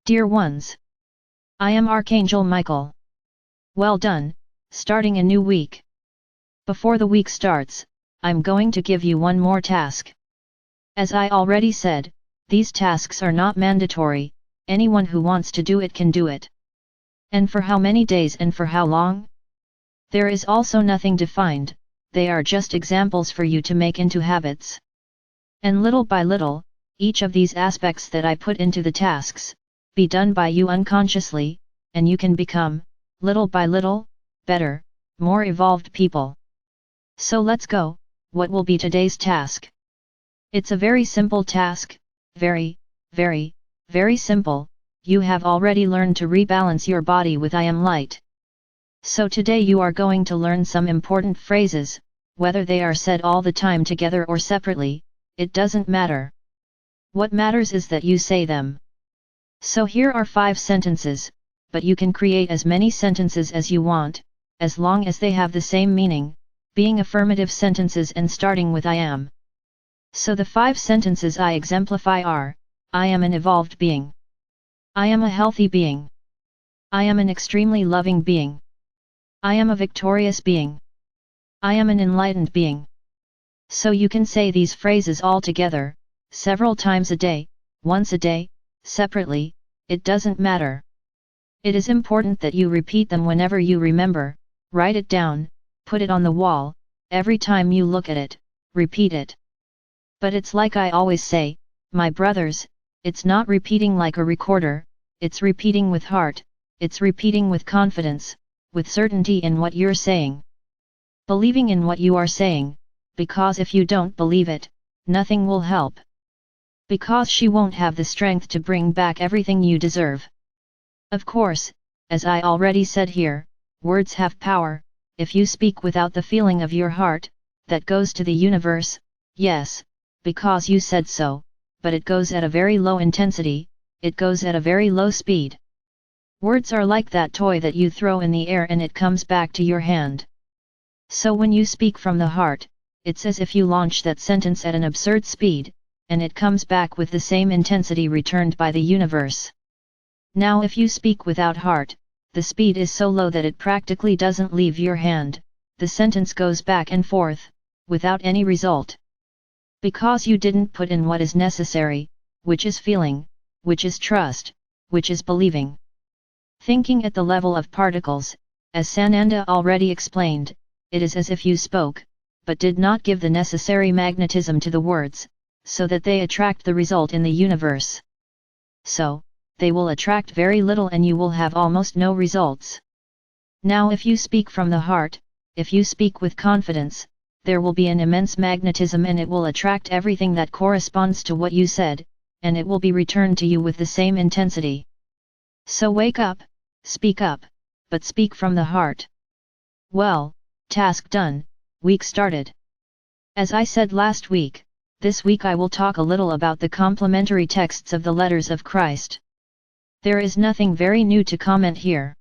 Dear ones, I am Archangel Michael. Well done, starting a new week. Before the week starts, I'm going to give you one more task. As I already said, these tasks are not mandatory, anyone who wants to do it can do it. And for how many days and for how long? There is also nothing defined, they are just examples for you to make into habits. And little by little, each of these aspects that I put into the tasks, be done by you unconsciously, and you can become, little by little, better, more evolved people. So let's go, what will be today's task? It's a very simple task, very, very, very simple. You have already learned to rebalance your body with I am light. So today you are going to learn some important phrases, whether they are said all the time together or separately, it doesn't matter. What matters is that you say them. So here are 5 sentences, but you can create as many sentences as you want, as long as they have the same meaning, being affirmative sentences and starting with I am. So the 5 sentences I exemplify are, I am an evolved being. I am a healthy being. I am an extremely loving being. I am a victorious being. I am an enlightened being. So you can say these phrases all together, several times a day, once a day, separately, it doesn't matter. It is important that you repeat them whenever you remember, write it down, put it on the wall, every time you look at it, repeat it. But it's like I always say, my brothers, it's not repeating like a recorder, it's repeating with heart, it's repeating with confidence, with certainty in what you're saying. Believing in what you are saying, because if you don't believe it, nothing will help. Because she won't have the strength to bring back everything you deserve. Of course, as I already said here, words have power. If you speak without the feeling of your heart, that goes to the universe, yes, because you said so, but it goes at a very low intensity, it goes at a very low speed. Words are like that toy that you throw in the air and it comes back to your hand. So when you speak from the heart, it's as if you launch that sentence at an absurd speed, and it comes back with the same intensity returned by the universe. Now if you speak without heart, the speed is so low that it practically doesn't leave your hand, the sentence goes back and forth, without any result. Because you didn't put in what is necessary, which is feeling, which is trust, which is believing. Thinking at the level of particles, as Sananda already explained, it is as if you spoke, but did not give the necessary magnetism to the words, so that they attract the result in the universe. So, they will attract very little and you will have almost no results. Now if you speak from the heart, if you speak with confidence, there will be an immense magnetism and it will attract everything that corresponds to what you said, and it will be returned to you with the same intensity. So wake up, but speak from the heart. Well, task done, week started. As I said last week, this week I will talk a little about the complementary texts of the letters of Christ. There is nothing very new to comment here.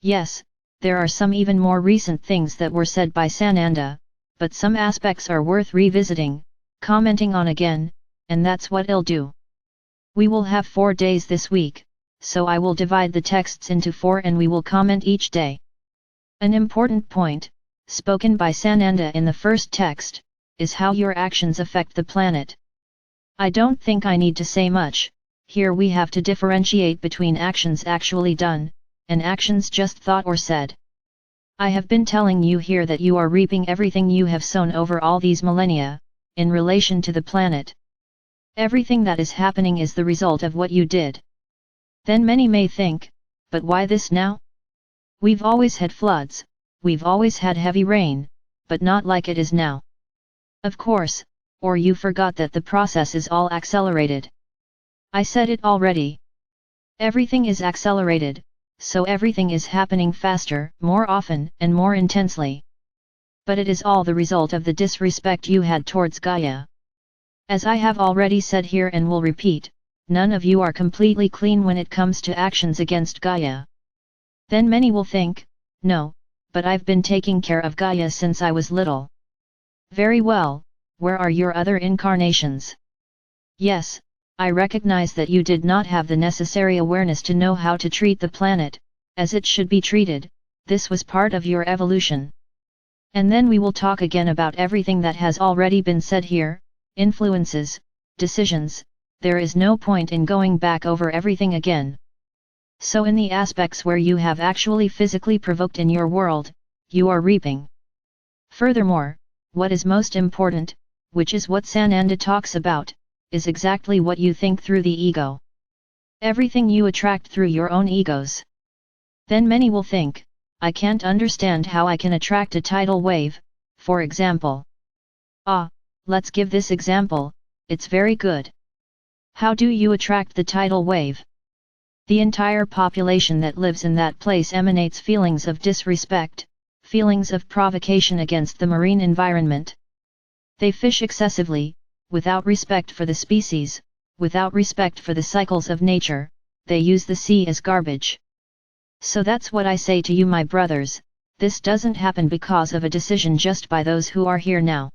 Yes, there are some even more recent things that were said by Sananda, but some aspects are worth revisiting, commenting on again, and that's what I'll do. We will have 4 days this week, so I will divide the texts into 4 and we will comment each day. An important point, spoken by Sananda in the first text, is how your actions affect the planet. I don't think I need to say much, here we have to differentiate between actions actually done, and actions just thought or said. I have been telling you here that you are reaping everything you have sown over all these millennia, in relation to the planet. Everything that is happening is the result of what you did. Then many may think, but why this now? We've always had floods, we've always had heavy rain, but not like it is now. Of course, or you forgot that the process is all accelerated. I said it already. Everything is accelerated, so everything is happening faster, more often, and more intensely. But it is all the result of the disrespect you had towards Gaia. As I have already said here and will repeat, none of you are completely clean when it comes to actions against Gaia. Then many will think, no, but I've been taking care of Gaia since I was little. Very well, where are your other incarnations? Yes, I recognize that you did not have the necessary awareness to know how to treat the planet as it should be treated. This was part of your evolution. And then we will talk again about everything that has already been said here, influences, decisions. There is no point in going back over everything again. So in the aspects where you have actually physically provoked in your world, you are reaping. Furthermore, what is most important, which is what Sananda talks about, is exactly what you think through the ego. Everything you attract through your own egos. Then many will think, I can't understand how I can attract a tidal wave, for example. Let's give this example, it's very good. How do you attract the tidal wave? The entire population that lives in that place emanates feelings of disrespect, feelings of provocation against the marine environment. They fish excessively, without respect for the species, without respect for the cycles of nature, they use the sea as garbage. So that's what I say to you, my brothers, this doesn't happen because of a decision just by those who are here now.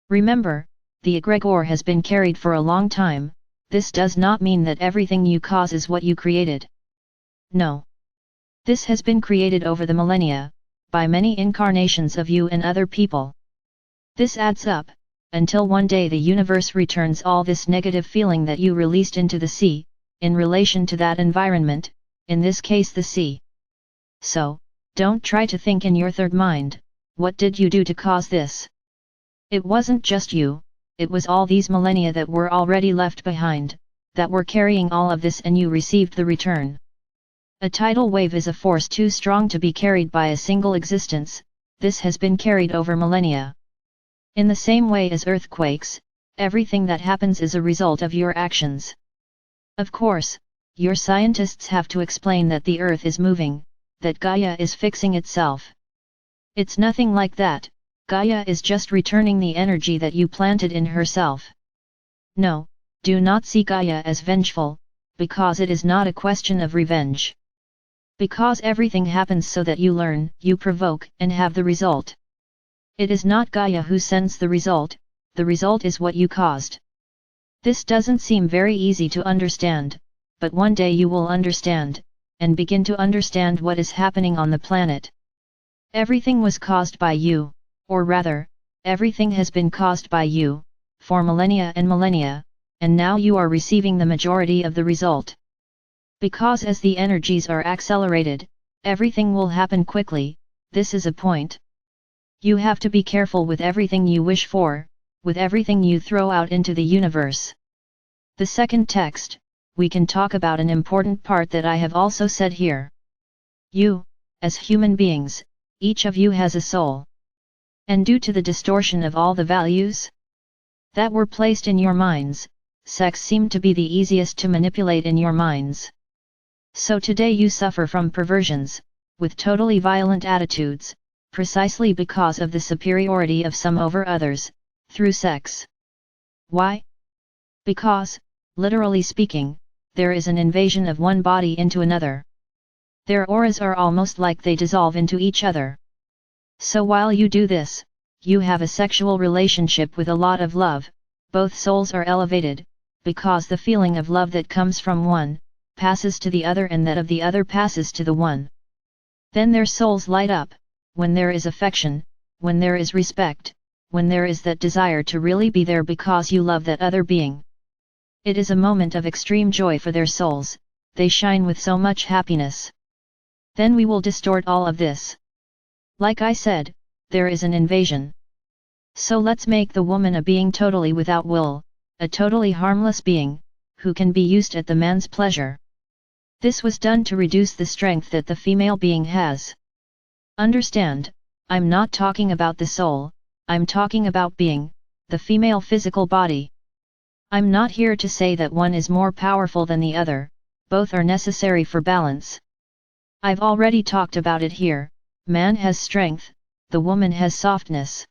Remember, the egregore has been carried for a long time. This does not mean that everything you cause is what you created. No. This has been created over the millennia, by many incarnations of you and other people. This adds up, until one day the universe returns all this negative feeling that you released into the sea, in relation to that environment, in this case the sea. So, don't try to think in your third mind, what did you do to cause this? It wasn't just you, it was all these millennia that were already left behind, that were carrying all of this, and you received the return. A tidal wave is a force too strong to be carried by a single existence. This has been carried over millennia. In the same way as earthquakes, everything that happens is a result of your actions. Of course, your scientists have to explain that the earth is moving, that Gaia is fixing itself. It's nothing like that. Gaia is just returning the energy that you planted in herself. No, do not see Gaia as vengeful, because it is not a question of revenge. Because everything happens so that you learn, you provoke, and have the result. It is not Gaia who sends the result is what you caused. This doesn't seem very easy to understand, but one day you will understand, and begin to understand what is happening on the planet. Everything was caused by you, or rather, everything has been caused by you, for millennia and millennia, and now you are receiving the majority of the result. Because as the energies are accelerated, everything will happen quickly. This is a point. You have to be careful with everything you wish for, with everything you throw out into the universe. The second text, we can talk about an important part that I have also said here. You, as human beings, each of you has a soul. And due to the distortion of all the values that were placed in your minds, sex seemed to be the easiest to manipulate in your minds. So today you suffer from perversions, with totally violent attitudes, precisely because of the superiority of some over others, through sex. Why? Because, literally speaking, there is an invasion of one body into another. Their auras are almost like they dissolve into each other. So while you do this, you have a sexual relationship with a lot of love, both souls are elevated, because the feeling of love that comes from one, passes to the other, and that of the other passes to the one. Then their souls light up, when there is affection, when there is respect, when there is that desire to really be there because you love that other being. It is a moment of extreme joy for their souls, they shine with so much happiness. Then we will distort all of this. Like I said, there is an invasion. So let's make the woman a being totally without will, a totally harmless being, who can be used at the man's pleasure. This was done to reduce the strength that the female being has. Understand, I'm not talking about the soul, I'm talking about being, the female physical body. I'm not here to say that one is more powerful than the other, both are necessary for balance. I've already talked about it here, man has strength, the woman has softness.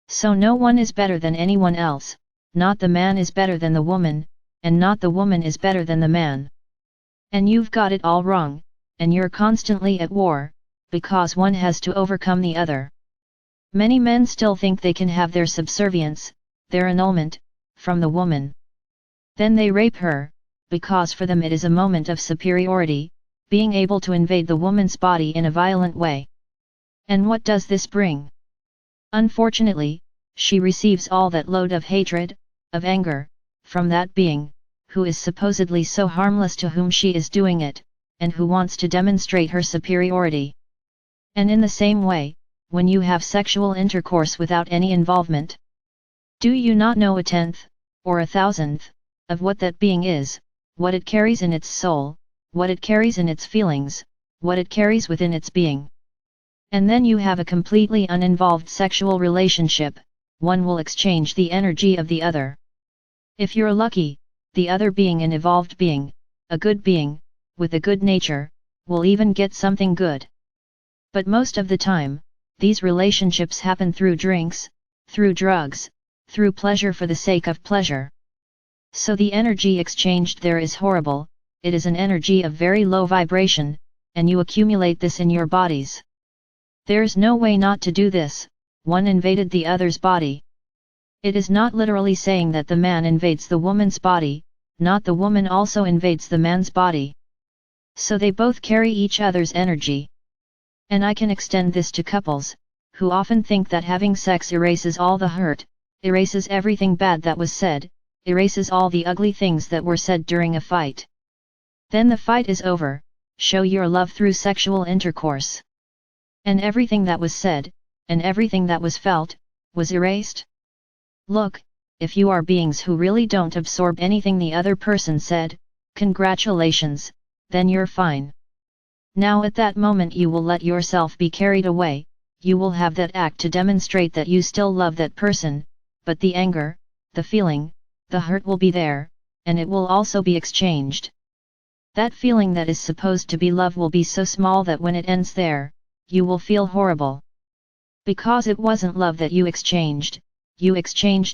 So no one is better than anyone else, not the man is better than the woman, and not the woman is better than the man. And you've got it all wrong, and you're constantly at war, because one has to overcome the other. Many men still think they can have their subservience, their annulment, from the woman. Then they rape her, because for them it is a moment of superiority, being able to invade the woman's body in a violent way. And what does this bring? Unfortunately, she receives all that load of hatred, of anger, from that being, who is supposedly so harmless to whom she is doing it, and who wants to demonstrate her superiority. And in the same way, when you have sexual intercourse without any involvement, do you not know a tenth, or a thousandth, of what that being is, what it carries in its soul, what it carries in its feelings, what it carries within its being? And then you have a completely uninvolved sexual relationship, one will exchange the energy of the other. If you're lucky, the other being an evolved being, a good being, with a good nature, will even get something good. But most of the time, these relationships happen through drinks, through drugs, through pleasure for the sake of pleasure. So the energy exchanged there is horrible, it is an energy of very low vibration, and you accumulate this in your bodies. There's no way not to do this, one invaded the other's body. It is not literally saying that the man invades the woman's body, not the woman also invades the man's body. So they both carry each other's energy. And I can extend this to couples, who often think that having sex erases all the hurt, erases everything bad that was said, erases all the ugly things that were said during a fight. Then the fight is over, show your love through sexual intercourse. And everything that was said, and everything that was felt, was erased? Look, if you are beings who really don't absorb anything the other person said, congratulations, then you're fine. Now at that moment you will let yourself be carried away, you will have that act to demonstrate that you still love that person, but the anger, the feeling, the hurt will be there, and it will also be exchanged. That feeling that is supposed to be love will be so small that when it ends there, you will feel horrible. Because it wasn't love that you exchanged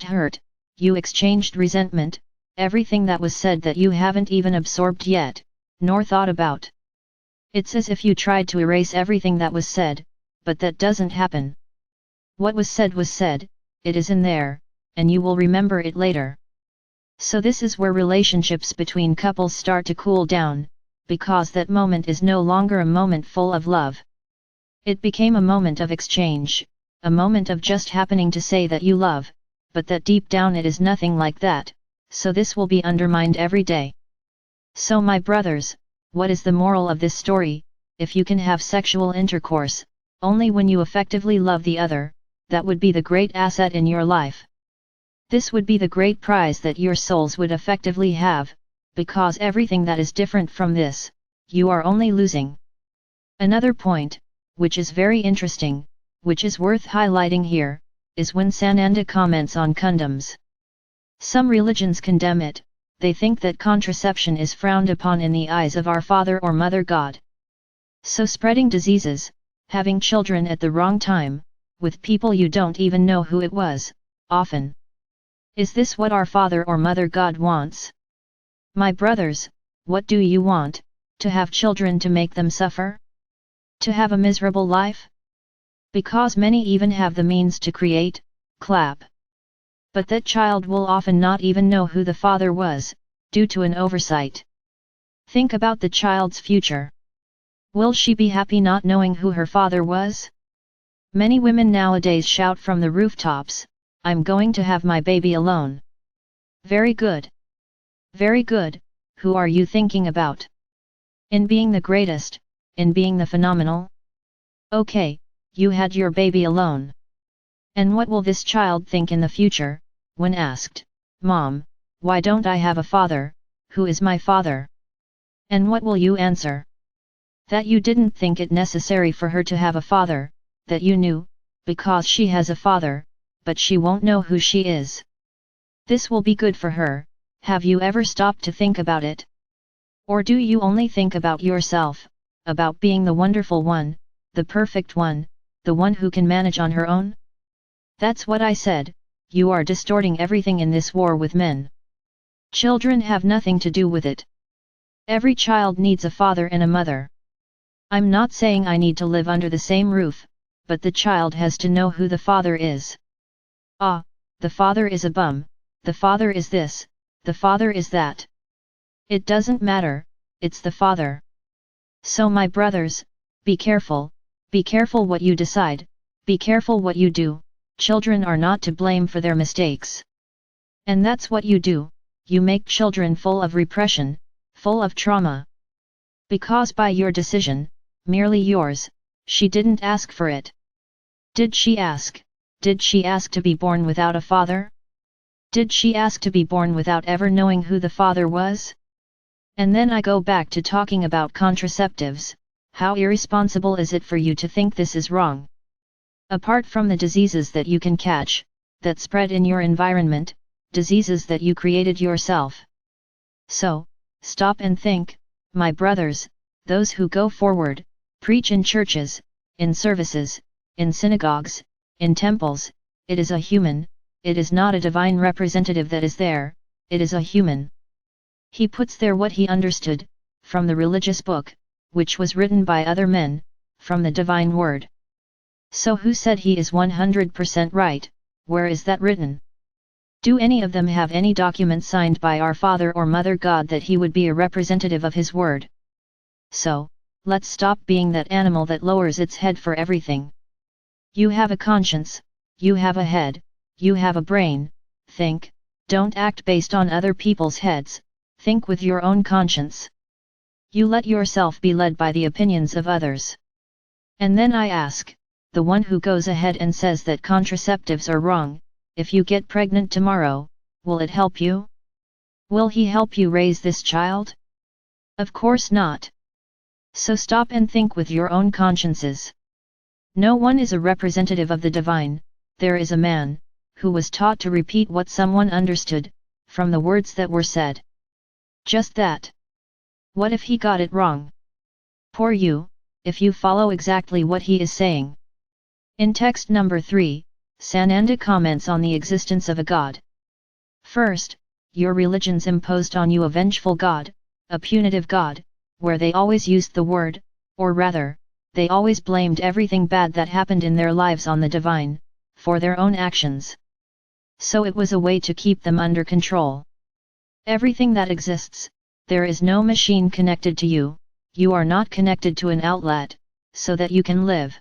hurt, you exchanged resentment, everything that was said that you haven't even absorbed yet, nor thought about. It's as if you tried to erase everything that was said, but that doesn't happen. What was said, it is in there, and you will remember it later. So this is where relationships between couples start to cool down, because that moment is no longer a moment full of love. It became a moment of exchange, a moment of just happening to say that you love, but that deep down it is nothing like that, so this will be undermined every day. So my brothers, what is the moral of this story? If you can have sexual intercourse, only when you effectively love the other, that would be the great asset in your life. This would be the great prize that your souls would effectively have, because everything that is different from this, you are only losing. Another point, which is very interesting, which is worth highlighting here, is when Sananda comments on condoms. Some religions condemn it, they think that contraception is frowned upon in the eyes of our Father or Mother God. So spreading diseases, having children at the wrong time, with people you don't even know who it was, often. Is this what our Father or Mother God wants? My brothers, what do you want? To have children to make them suffer? To have a miserable life? Because many even have the means to create, clap. But that child will often not even know who the father was, due to an oversight. Think about the child's future. Will she be happy not knowing who her father was? Many women nowadays shout from the rooftops, "I'm going to have my baby alone." Very good. Very good, who are you thinking about? In being the greatest, in being the phenomenal? Okay, you had your baby alone. And what will this child think in the future, when asked, "Mom, why don't I have a father, who is my father?" And what will you answer? That you didn't think it necessary for her to have a father, that you knew, because she has a father, but she won't know who she is. This will be good for her. Have you ever stopped to think about it? Or do you only think about yourself, about being the wonderful one, the perfect one, the one who can manage on her own? That's what I said, you are distorting everything in this war with men. Children have nothing to do with it. Every child needs a father and a mother. I'm not saying I need to live under the same roof, but the child has to know who the father is. Ah, the father is a bum, the father is this, the Father is that. It doesn't matter, it's the Father. So my brothers, be careful what you decide, be careful what you do. Children are not to blame for their mistakes. And that's what you do, you make children full of repression, full of trauma. Because by your decision, merely yours, she didn't ask for it. Did she ask? Did she ask to be born without a father? Did she ask to be born without ever knowing who the father was? And then I go back to talking about contraceptives. How irresponsible is it for you to think this is wrong? Apart from the diseases that you can catch, that spread in your environment, diseases that you created yourself. So, stop and think, my brothers, those who go forward, preach in churches, in services, in synagogues, in temples, it is a human, it is not a divine representative that is there, it is a human. He puts there what he understood, from the religious book, which was written by other men, from the divine word. So who said he is 100% right, where is that written? Do any of them have any document signed by our Father or Mother God that he would be a representative of his word? So, let's stop being that animal that lowers its head for everything. You have a conscience, you have a head, you have a brain, think, don't act based on other people's heads, think with your own conscience. You let yourself be led by the opinions of others. And then I ask, the one who goes ahead and says that contraceptives are wrong, if you get pregnant tomorrow, will it help you? Will he help you raise this child? Of course not. So stop and think with your own consciences. No one is a representative of the divine, there is a man, who was taught to repeat what someone understood, from the words that were said. Just that. What if he got it wrong? Poor you, if you follow exactly what he is saying. In text number 3, Sananda comments on the existence of a God. First, your religions imposed on you a vengeful God, a punitive God, where they always used the word, or rather, they always blamed everything bad that happened in their lives on the divine, for their own actions. So it was a way to keep them under control. Everything that exists, there is no machine connected to you, you are not connected to an outlet, so that you can live.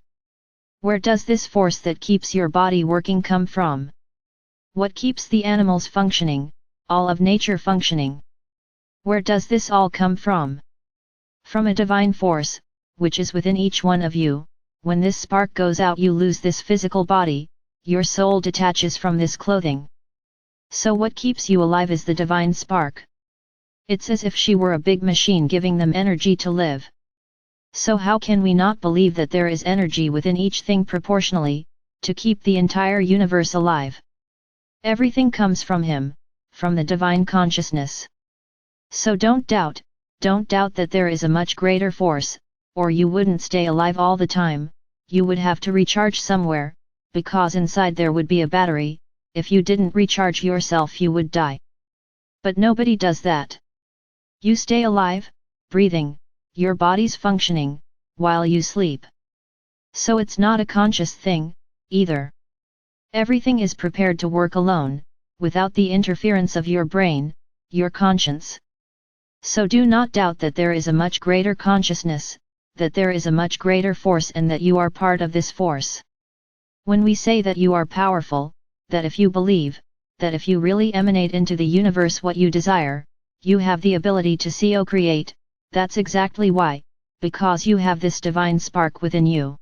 Where does this force that keeps your body working come from? What keeps the animals functioning, all of nature functioning? Where does this all come from? From a divine force, which is within each one of you. When this spark goes out, you lose this physical body, your soul detaches from this clothing. So what keeps you alive is the divine spark. It's as if she were a big machine giving them energy to live. So how can we not believe that there is energy within each thing proportionally, to keep the entire universe alive? Everything comes from him, from the divine consciousness. So don't doubt that there is a much greater force, or you wouldn't stay alive all the time, you would have to recharge somewhere, because inside there would be a battery, if you didn't recharge yourself you would die. But nobody does that. You stay alive, breathing, your body's functioning, while you sleep. So it's not a conscious thing, either. Everything is prepared to work alone, without the interference of your brain, your conscience. So do not doubt that there is a much greater consciousness, that there is a much greater force and that you are part of this force. When we say that you are powerful, that if you believe, that if you really emanate into the universe what you desire, you have the ability to co-create, that's exactly why, because you have this divine spark within you.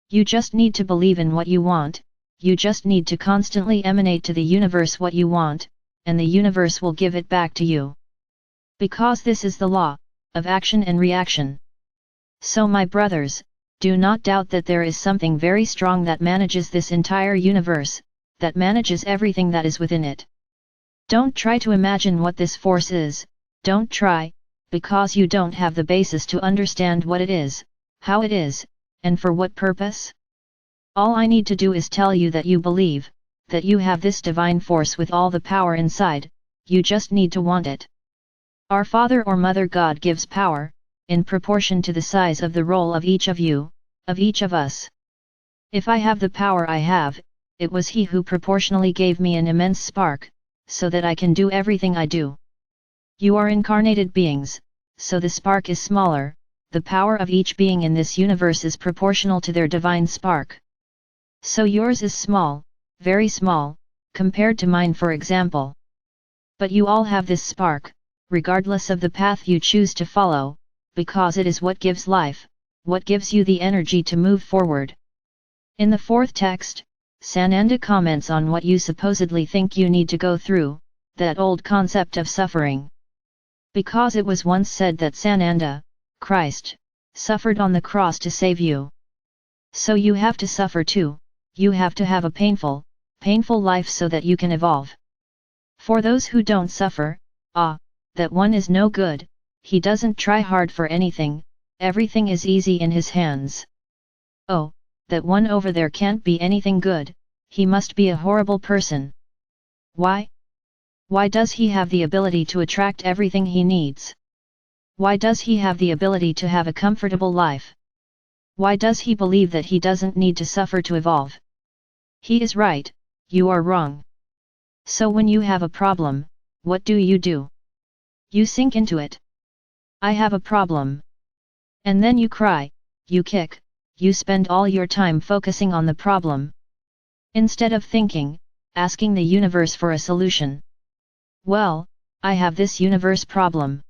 You just need to believe in what you want, you just need to constantly emanate to the universe what you want, and the universe will give it back to you. Because this is the law of action and reaction. So my brothers, do not doubt that there is something very strong that manages this entire universe, that manages everything that is within it. Don't try to imagine what this force is, don't try, because you don't have the basis to understand what it is, how it is, and for what purpose. All I need to do is tell you that you believe, that you have this divine force with all the power inside, you just need to want it. Our Father or Mother God gives power, in proportion to the size of the role of each of you, of each of us. If I have the power I have, it was He who proportionally gave me an immense spark, so that I can do everything I do. You are incarnated beings, so the spark is smaller, the power of each being in this universe is proportional to their divine spark. So yours is small, very small, compared to mine for example. But you all have this spark, regardless of the path you choose to follow, because it is what gives life, what gives you the energy to move forward. In the fourth text, Sananda comments on what you supposedly think you need to go through, that old concept of suffering. Because it was once said that Sananda, Christ, suffered on the cross to save you. So you have to suffer too, you have to have a painful life so that you can evolve. For those who don't suffer, that one is no good, he doesn't try hard for anything, everything is easy in his hands. Oh, that one over there can't be anything good, he must be a horrible person. Why? Why does he have the ability to attract everything he needs? Why does he have the ability to have a comfortable life? Why does he believe that he doesn't need to suffer to evolve? He is right, you are wrong. So when you have a problem, what do? You sink into it. I have a problem. And then you cry, you kick, you spend all your time focusing on the problem. Instead of thinking, asking the universe for a solution. Well, I have this universe problem.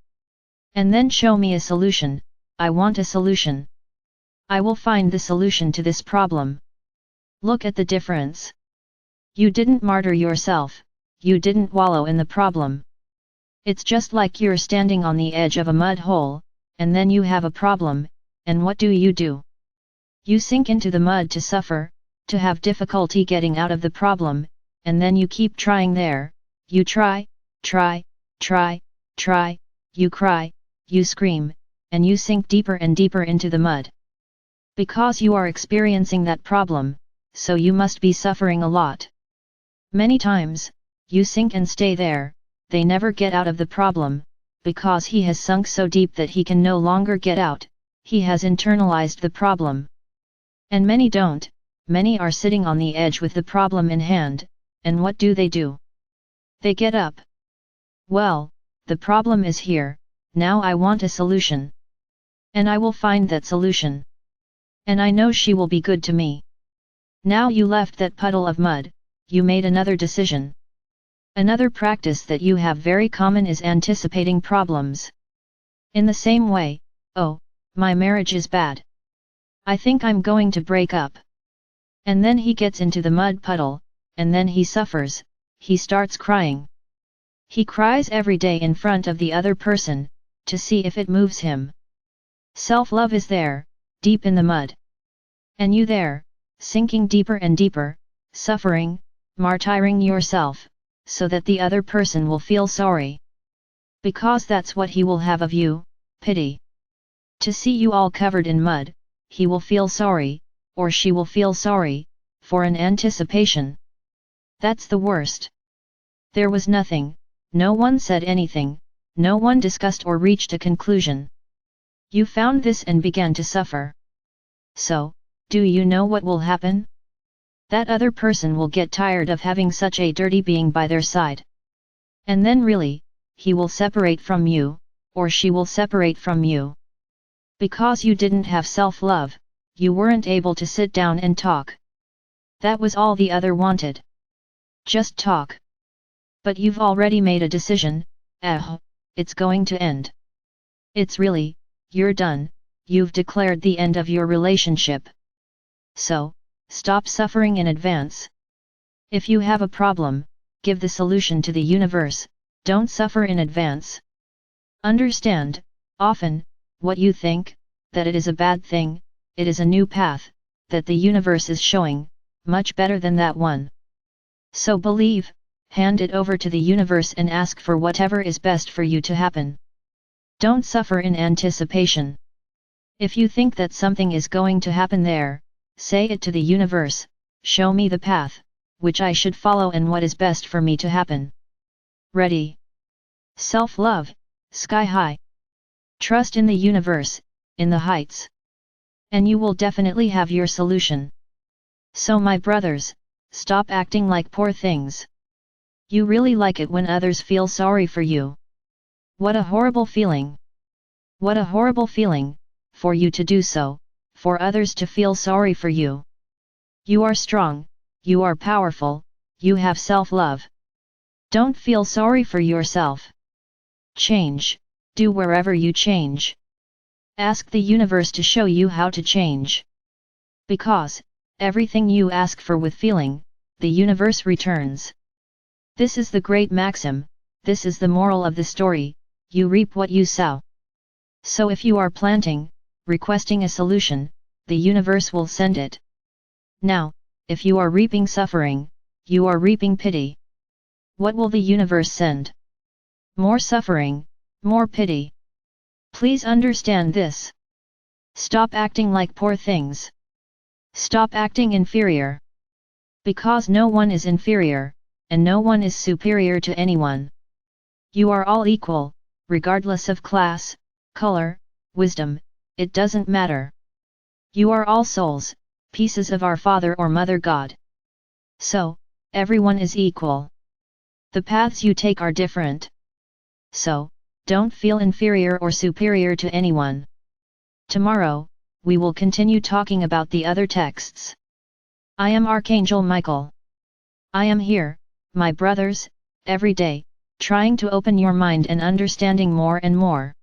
And then show me a solution, I want a solution. I will find the solution to this problem. Look at the difference. You didn't martyr yourself, you didn't wallow in the problem. It's just like you're standing on the edge of a mud hole, and then you have a problem, and what do? You sink into the mud to suffer, to have difficulty getting out of the problem, and then you keep trying there, you try, you cry, you scream, and you sink deeper and deeper into the mud. Because you are experiencing that problem, so you must be suffering a lot. Many times, you sink and stay there, they never get out of the problem, because he has sunk so deep that he can no longer get out, he has internalized the problem. And many don't, many are sitting on the edge with the problem in hand, and what do? They get up. Well, the problem is here, now I want a solution. And I will find that solution. And I know she will be good to me. Now you left that puddle of mud, you made another decision. Another practice that you have very common is anticipating problems. In the same way, oh, my marriage is bad. I think I'm going to break up. And then he gets into the mud puddle, and then he suffers, he starts crying. He cries every day in front of the other person, to see if it moves him. Self-love is there, deep in the mud. And you there, sinking deeper and deeper, suffering, martyring yourself, so that the other person will feel sorry. Because that's what he will have of you, pity. To see you all covered in mud, he will feel sorry, or she will feel sorry, for an anticipation. That's the worst. There was nothing, no one said anything, no one discussed or reached a conclusion. You found this and began to suffer. So, do you know what will happen? That other person will get tired of having such a dirty being by their side. And then really, he will separate from you, or she will separate from you. Because you didn't have self-love, you weren't able to sit down and talk. That was all the other wanted. Just talk. But you've already made a decision, it's going to end. It's really, you're done, you've declared the end of your relationship. So, stop suffering in advance. If you have a problem, give the solution to the universe, don't suffer in advance. Understand, often, what you think, that it is a bad thing, it is a new path, that the universe is showing, much better than that one. So believe, hand it over to the universe and ask for whatever is best for you to happen. Don't suffer in anticipation. If you think that something is going to happen there, say it to the universe, show me the path, which I should follow and what is best for me to happen. Ready? Self-love, sky high. Trust in the universe, in the heights. And you will definitely have your solution. So my brothers, stop acting like poor things. You really like it when others feel sorry for you. What a horrible feeling! What a horrible feeling, for you to do so, for others to feel sorry for you. You are strong, you are powerful, you have self-love. Don't feel sorry for yourself. Change, do wherever you change. Ask the universe to show you how to change. Because, everything you ask for with feeling, the universe returns. This is the great maxim, this is the moral of the story, you reap what you sow. So if you are planting, requesting a solution, the universe will send it. Now, if you are reaping suffering, you are reaping pity. What will the universe send? More suffering, more pity. Please understand this. Stop acting like poor things. Stop acting inferior. Because no one is inferior, and no one is superior to anyone. You are all equal, regardless of class, color, wisdom, it doesn't matter. You are all souls, pieces of our Father or Mother God. So, everyone is equal. The paths you take are different. So, don't feel inferior or superior to anyone. Tomorrow, we will continue talking about the other texts. I am Archangel Michael. I am here, my brothers, every day, trying to open your mind and understanding more and more.